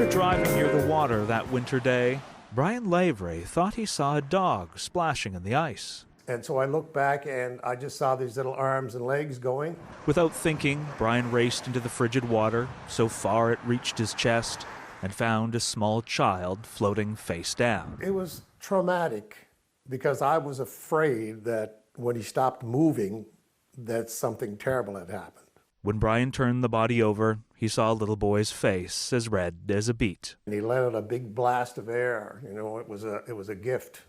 After driving near the water that winter day, Brian Lavery thought he saw a dog splashing in the ice. And so I looked back and I just saw these little arms and legs going. Without thinking, Brian raced into the frigid water, so far it reached his chest, and found a small child floating face down. It was traumatic because I was afraid that when he stopped moving, that something terrible had happened. When Brian turned the body over, he saw a little boy's face as red as a beet. And he let out a big blast of air. You know, it was a gift.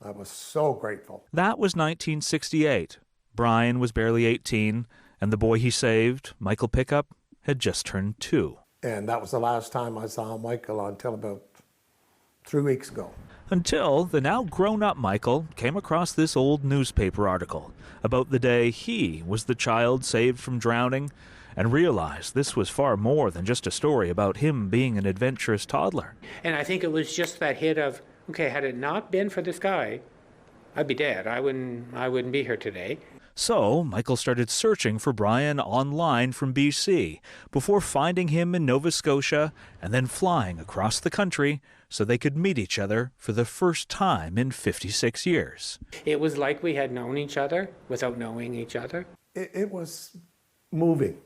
I was so grateful. That was 1968. Brian was barely 18, and the boy he saved, Michael Pickup, had just turned 2. And that was the last time I saw Michael until about 3 weeks ago. Until the now grown-up Michael came across this old newspaper article about the day he was the child saved from drowning, and realized this was far more than just a story about him being an adventurous toddler. And I think it was just that hit of, okay, had it not been for this guy, I'd be dead. I wouldn't be here today. So Michael started searching for Brian online from BC before finding him in Nova Scotia and then flying across the country so they could meet each other for the first time in 56 years. It was like we had known each other without knowing each other. It was moving.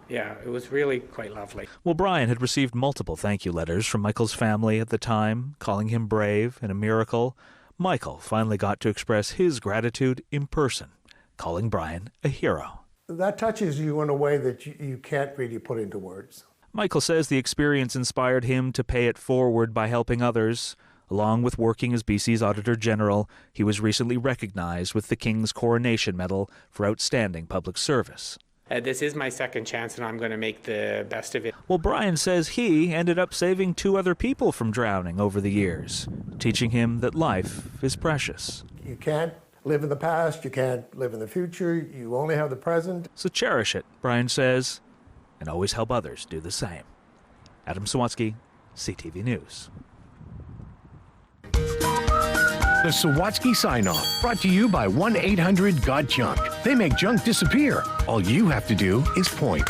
Yeah, it was really quite lovely. Well, Brian had received multiple thank you letters from Michael's family at the time, calling him brave and a miracle. Michael finally got to express his gratitude in person, calling Brian a hero. That touches you in a way that you can't really put into words. Michael says the experience inspired him to pay it forward by helping others. Along with working as BC's Auditor General, he was recently recognized with the King's Coronation Medal for outstanding public service. This is my second chance, and I'm going to make the best of it. Well, Brian says he ended up saving 2 other people from drowning over the years, teaching him that life is precious. You can't live in the past, you can't live in the future, you only have the present. So cherish it, Brian says, and always help others do the same. Adam Sawatsky, CTV News. The Sawatsky Sign-Off, brought to you by 1-800-GOT-JUNK. They make junk disappear. All you have to do is point.